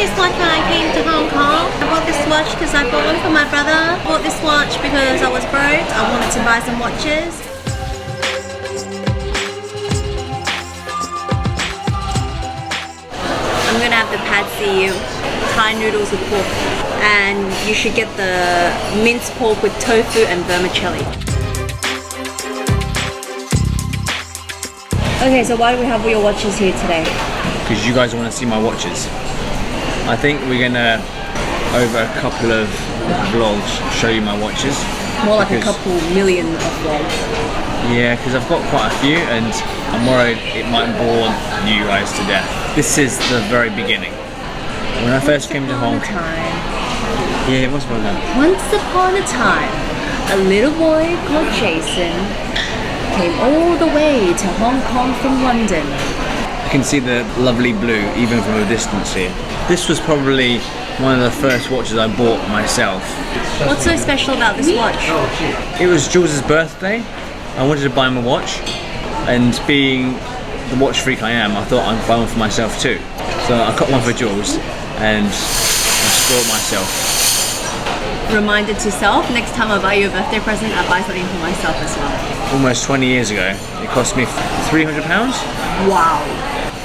this watch when I came to Hong Kong. I bought this watch because I bought one for my brother. I bought this watch because I was broke. I wanted to buy some watches. I'm gonna have the pad see ew, Thai noodles with pork, and you should get the minced pork with tofu and vermicelli. Okay, so why do we have all your watches here today? Because you guys want to see my watches. I think we're gonna, over a couple of vlogs, show you my watches. More like a couple million of vlogs. Yeah, because I've got quite a few and I'm worried it might bore you guys to death. This is the very beginning. When I first came to Hong Kong. Yeah, what's going on? Once upon a time, a little boy called Jason came all the way to Hong Kong from London. You can see the lovely blue even from a distance here. This was probably one of the first watches I bought myself. What's so special about this watch? It was Jules' birthday. I wanted to buy him a watch, and being the watch freak I am, I thought I'd buy one for myself too. So I got one for Jules and I spoiled myself. Reminded to self, next time I buy you a birthday present, I buy something for myself as well. Almost 20 years ago, it cost me £300. Wow.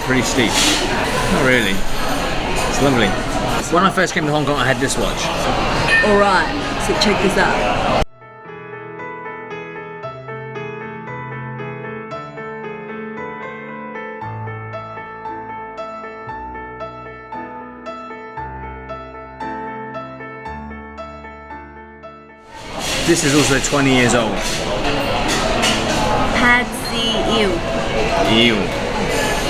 Pretty steep. Not really. It's lovely. When I first came to Hong Kong, I had this watch. Alright, so check this out. This is also 20 years old. Pad see ew. Ew.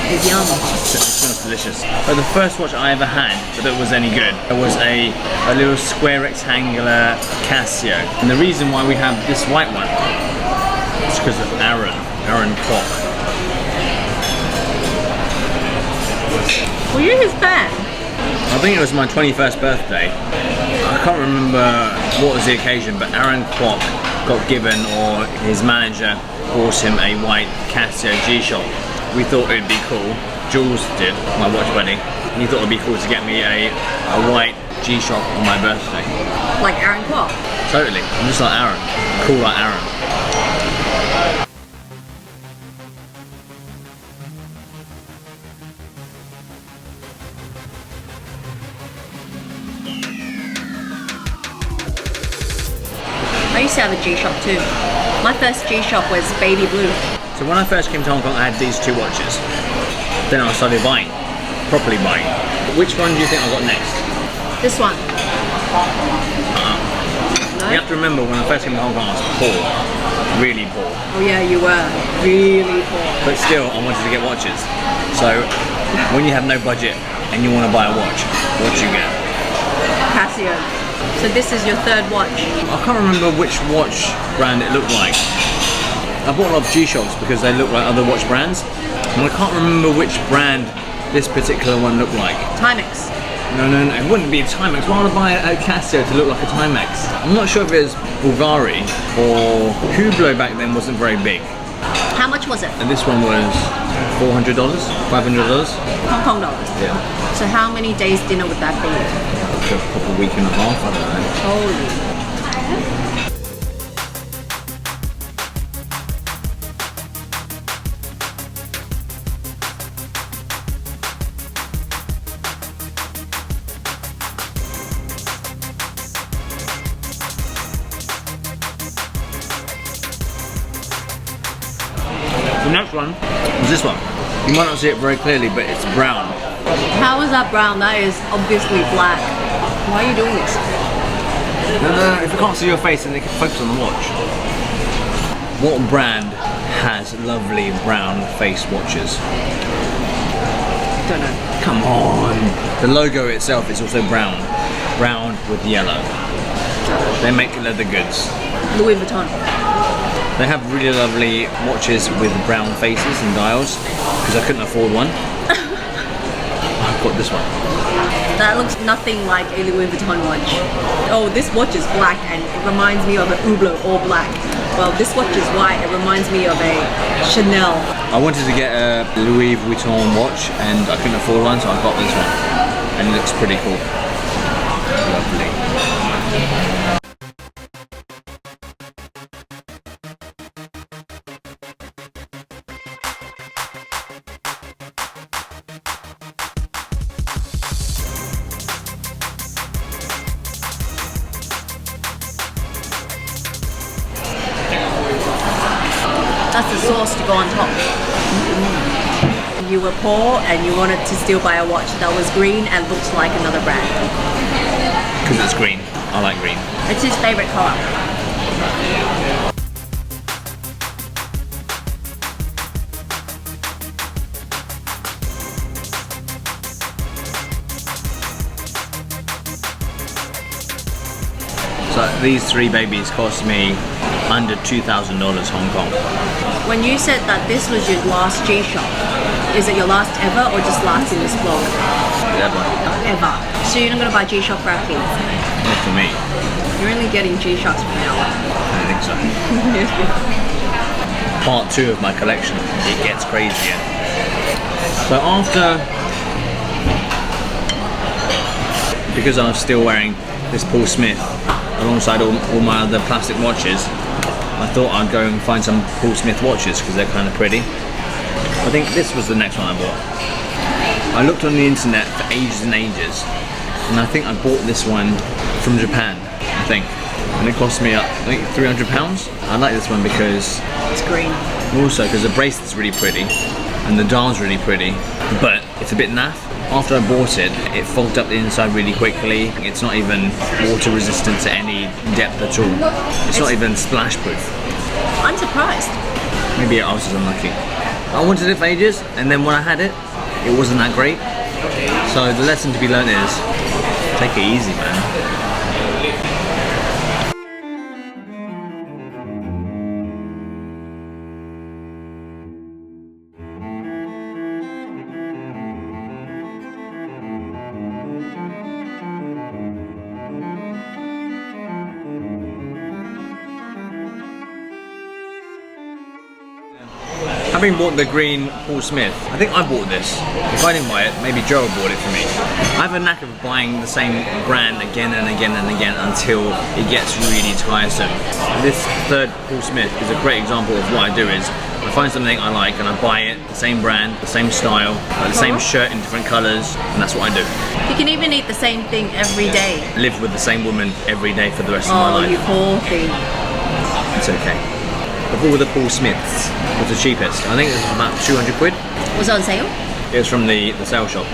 It's yum. It smells delicious. But the first watch I ever had that was any good, it was a little square rectangular Casio. And the reason why we have this white one is because of Aaron Kwok. Were you his fan? I think it was my 21st birthday. I can't remember what was the occasion, but Aaron Kwok got given, or his manager bought him a white Casio G-Shock. We thought it'd be cool. Jules did, my watch buddy. And he thought it'd be cool to get me a white G-Shock on my birthday. Like Aaron Kwok? Totally. I'm just like Aaron. Cool like Aaron. I used to have a G-Shock too. My first G-Shock was baby blue. So when I first came to Hong Kong, I had these two watches. Then I started buying, properly buying. Which one do you think I got next? This one. No? You have to remember, when I first came to Hong Kong, I was poor. Really poor. Oh yeah, you were. Really poor. But still, I wanted to get watches. So when you have no budget and you want to buy a watch, what do you get? Casio. So this is your third watch. I can't remember which watch brand it looked like. I bought a lot of G-Shocks because they look like other watch brands. And I can't remember which brand this particular one looked like. Timex. No, it wouldn't be a Timex. Why would I buy a Casio to look like a Timex? I'm not sure if it was Bulgari or Hublot back then wasn't very big. How much was it? And this one was $400, $500. Hong Kong dollars. Yeah. So how many days dinner would that be? A couple week and a half, I don't know. Holy. The next one is this one. You might not see it very clearly, but it's brown. How is that brown? That is obviously black. Why are you doing this? No, if you can't see your face, then you can focus on the watch. What brand has lovely brown face watches? Don't know. Come on. The logo itself is also brown. Brown with yellow. They make leather goods. Louis Vuitton. They have really lovely watches with brown faces and dials, because I couldn't afford one. I've got this one. That looks nothing like a Louis Vuitton watch. Oh, this watch is black and it reminds me of an Hublot, all black. Well, this watch is white, it reminds me of a Chanel. I wanted to get a Louis Vuitton watch and I couldn't afford one, so I got this one. and it looks pretty cool. Lovely. That's the sauce to go on top. You were poor and you wanted to still buy a watch that was green and looked like another brand. Because it's green. I like green. It's his favorite color. So these three babies cost me under $2,000 Hong Kong. When you said that this was your last G-Shock, is it your last ever or just last in this vlog? Ever. Ever. So you're not going to buy G-Shock for our kids? Not for me. You're only getting G-Shocks from now on. I don't think so. Part 2 of my collection, it gets crazier. So after, because I was still wearing this Paul Smith alongside all my other plastic watches, I thought I'd go and find some Paul Smith watches because they're kind of pretty. I think this was the next one I bought. I looked on the internet for ages and ages, and I think I bought this one from Japan, I think. And it cost me, I think, £300. I like this one because It's green. also because the bracelet's really pretty and the dial's really pretty, but it's a bit naff. After I bought it, it fogged up the inside really quickly. It's not even water resistant to any depth at all. It's not even splash proof. I'm surprised. Maybe I was just unlucky. I wanted it for ages, and then when I had it, it wasn't that great. So the lesson to be learned is, take it easy, man. Having bought the green Paul Smith, I think I bought this. If I didn't buy it, maybe Gerald bought it for me. I have a knack of buying the same brand again and again and again until it gets really tiresome. This third Paul Smith is a great example of what I do is, I find something I like and I buy it, the same brand, the same style, the same shirt in different colours, and that's what I do. You can even eat the same thing every day. Live with the same woman every day for the rest of my life. Oh, you poor thing. It's okay. Of all the Paul Smiths, was the cheapest. I think it was about 200 quid. Was it on sale? It was from the sale shop.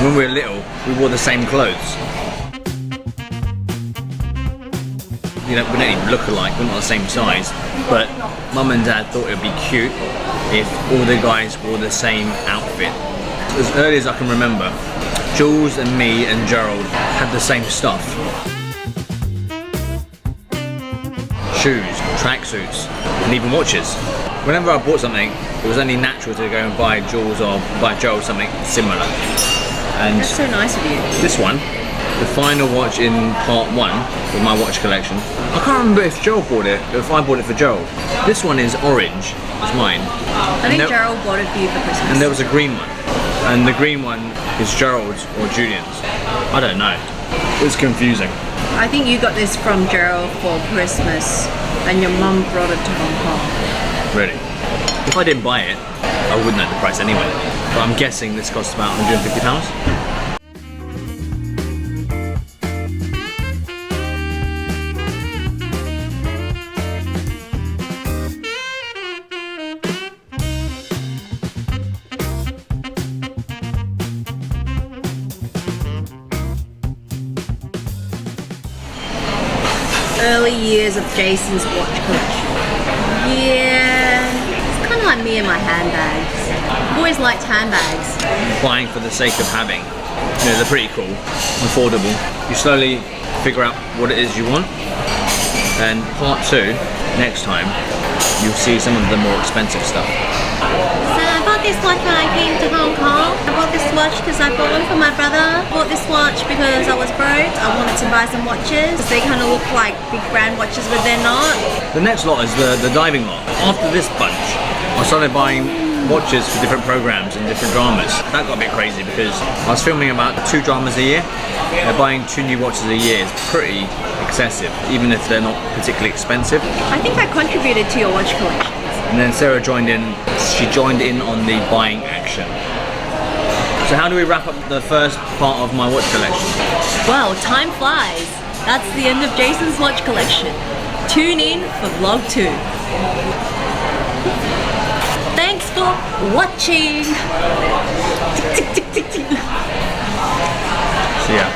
When we were little, we wore the same clothes. You know, we don't even look alike, we're not the same size, but Mum and Dad thought it would be cute if all the guys wore the same outfit. As early as I can remember, Jules and me and Gerald had the same stuff. Shoes, tracksuits, and even watches. Whenever I bought something, it was only natural to go and buy Jules or buy Gerald something similar. And That's so nice of you. this one, the final watch in part 1 of my watch collection. I can't remember if Joel bought it, or if I bought it for Joel. This one is orange, it's mine. I think Gerald bought it for you for Christmas. And there was a green one. And the green one is Gerald's or Julian's. I don't know. It was confusing. I think you got this from Gerald for Christmas and your mum brought it to Hong Kong. Really. If I didn't buy it, I wouldn't know the price anyway. But I'm guessing this costs about £150. Early years of Jason's watch collection. Yeah, it's kind of like me and my handbags. I've always liked handbags. Buying for the sake of having. You know, they're pretty cool, affordable. You slowly figure out what it is you want. And part 2, next time, you'll see some of the more expensive stuff. So I bought this watch when I came to Hong Kong. I bought this watch because I bought one for my brother. I bought this watch because I was broke. I wanted to buy some watches. They kind of look like big brand watches, but they're not. The next lot is the diving lot. After this bunch, I started buying watches for different programs and different dramas. That got a bit crazy because I was filming about 2 dramas a year. Buying 2 new watches a year is pretty excessive, even if they're not particularly expensive. I think I contributed to your watch collection. And then Sarah joined in. She joined in on the buying action. So how do we wrap up the first part of my watch collection? Well, time flies. That's the end of Jason's watch collection. Tune in for vlog 2. Thanks for watching. See ya.